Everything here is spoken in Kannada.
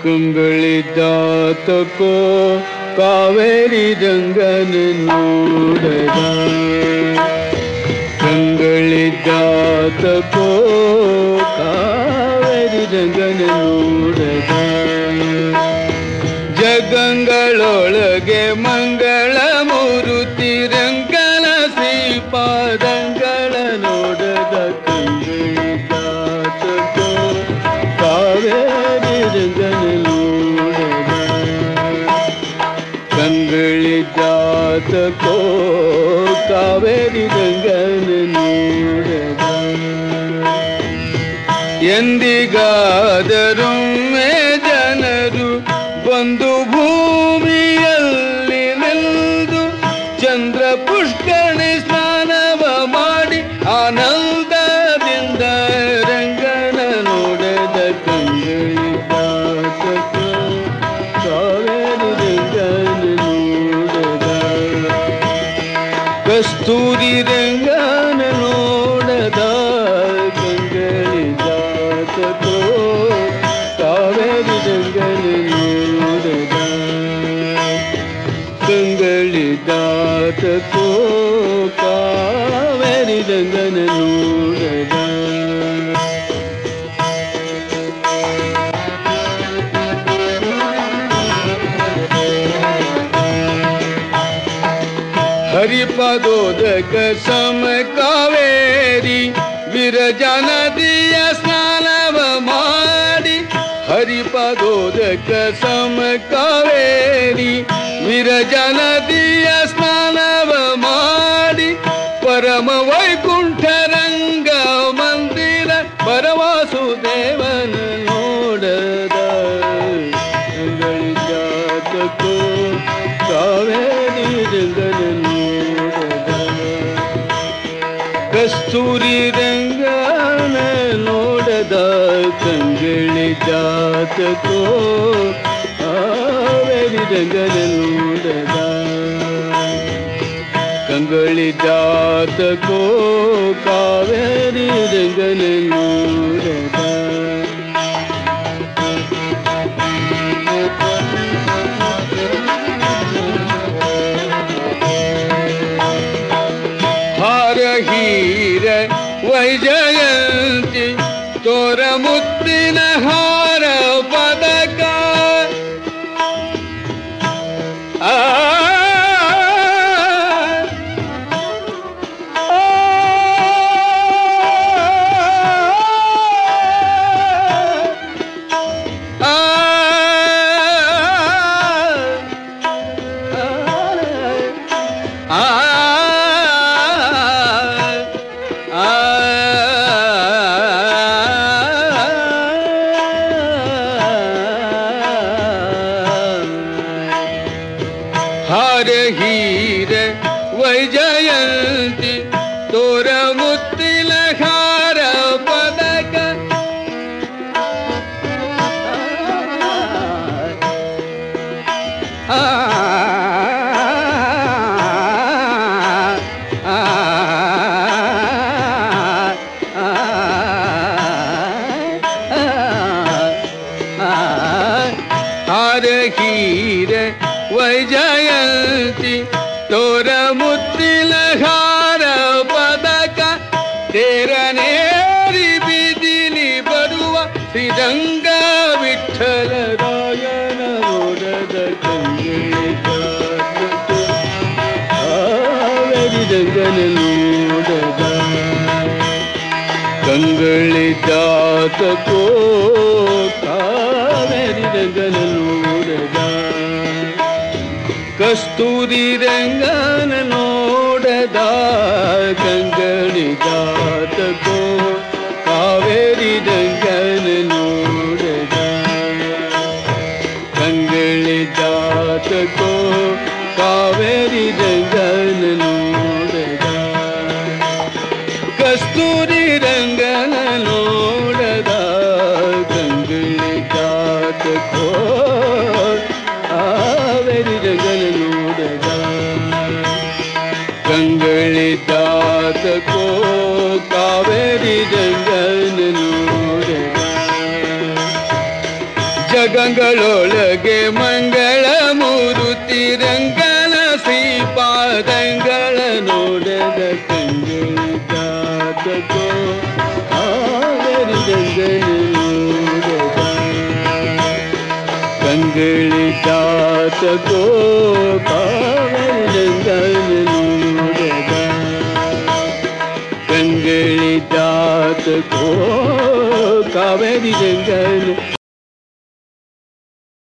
ಕಂಗಳಿದಾತಕೋ ಕಾವೇರಿ ರಂಗನ ನೋಡದ ಕಂಗಳಿದಾತಕೋ ಕಾವೇರಿ ರಂಗನ ನೋಡದ ಜಗಂಗಳೊಳಗೆ ಮಂಗಳ ಮೂರುತಿ ರಂಗನ ಶ್ರೀಪಾದಂಗಳ ನೋಡದ ಕಂಗಳಿದಾತಕೋ ಕಾವೇರಿ ರಂಗನ ನೋಡದ ಕಂಗಳಿದಾತಕೋ ಕಾವೇರಿ ರಂಗನ ನೋಡದ ಎಂದಿಗಾದರೊಮ್ಮೆ ಜನರು ಬಂದು ಭೂಮಿಯಲ್ಲಿ ನಿಲ್ದು ಚಂದ್ರ ಪುಷ್ಕರಣಿ ಸ್ನಾನವ ಮಾಡಿ ಆನಂದದಿಂದ ರಂಗನ ನೋಡದ ಕಂಗಳಿದಾತಕೋ ಕಾವೇರಿ ರಂಗನ ನೋಡದ ಕಸ್ತೂರಿ ರಂಗನ ನೋಡದ ಕಂಗಳಿದಾತಕೋ ಕಾವೇರಿ ರಂಗನ ನೋಡದ ಕಂಗಳಿದಾತಕೋ ಕಾವೇರಿ ರಂಗನ ನೋಡದ ಹರಿಪದೋದಕ ಸಮ ಕಾವೇರಿ ವಿರಜಾ ನದಿಯ ಸ್ನಾನವ ಮಾಡಿ ಹರಿಪದೋದಕ ಸಮ ಕಾವೇರಿ ವಿರಜಾ ನದಿಯ ಸ್ನಾನವ ಮಾಡಿ ಪರಮ ವೈಕುಂಠ ರಂಗ ಮಂದಿರ ಪರವಾಸುದೇವನ ನೋಡದ ಕಂಗಳಿದಾತಕೋ ಕಾವೇರಿ ರಂಗನ ನೋಡದ ಕಸ್ತೂರಿ ರಂಗನ ನೋಡದ ಕಂಗಳಿದಾತಕೋ ಕಾವೇರಿ ರಂಗನ ನೋಡದ ಕಂಗಳಿದಾತಕೋ ಕಾವೇರಿ ರಂಗನ ನೋಡದ ಹೀರ ವೈಜಯಂತಿ ತೋರ ಮುತ್ತಿನ ಹಾರ ಪದಕ ಹೀರ ವೈಜಯಂತಿ ತೋರ ಮುತ್ತಿನ ಹಾರ ಪದಕ ಹಾರ ಹೀರ ವೈಜಯಂತಿ ತೋರ ಮುತ್ತಿನ ಹಾರ ಪದಕ ತೇರನೇರಿ ಬೀದಿಲಿ ಬರುವ ಶ್ರೀರಂಗ ವಿಠಲ ರಾಯನ ನೋಡದ ಕಂಗಳಿದಾತಕೋ ಕಾವೇರಿ ರಂಗನ ನೋಡದ ಕಂಗಳಿದಾತಕೋ ಕಾವೇರಿ ರಂಗನ ನೋಡದ ಕಸ್ತೂರಿ ರಂಗನ ನೋಡದ ಕಂಗಳಿದಾತಕೋ ಕಾವೇರಿ ರಂಗನ ನೋಡದ ಕಂಗಳಿದಾತಕೋ ಕಾವೇರಿ ರಂಗನ ನೋಡದ ಕಸ್ತೂರಿ ರಂಗನ ನೋಡದ ಕಂಗಳಿದಾತಕೋ ಕಾವೇರಿ ರಂಗನ ನೋಡದ ಕಂಗಳಿದಾತಕೋ ಕಾವೇರಿ ರಂಗನ ನೋಡದ ಜಗ ಕಂಗಳೊಳಗೆ ಮಂಗಳ ಮೂರುತಿ ರಂಗನ ಶ್ರೀಪಾದಂಗಳ ನೋಡದ ಕಂಗಳು ಜಾತಕೋ ಕಾವೇರಿ ಗಂಗನ ನೋಡದ ಕಂಗಳಿ ಜಾತಕೋ ಕಾವೇರಿ ಗಂಗನ ನೋಡದ ಕಂಗಳಿ ಜಾತಕೋ ಕಾವೇರಿ ಗಂಗನ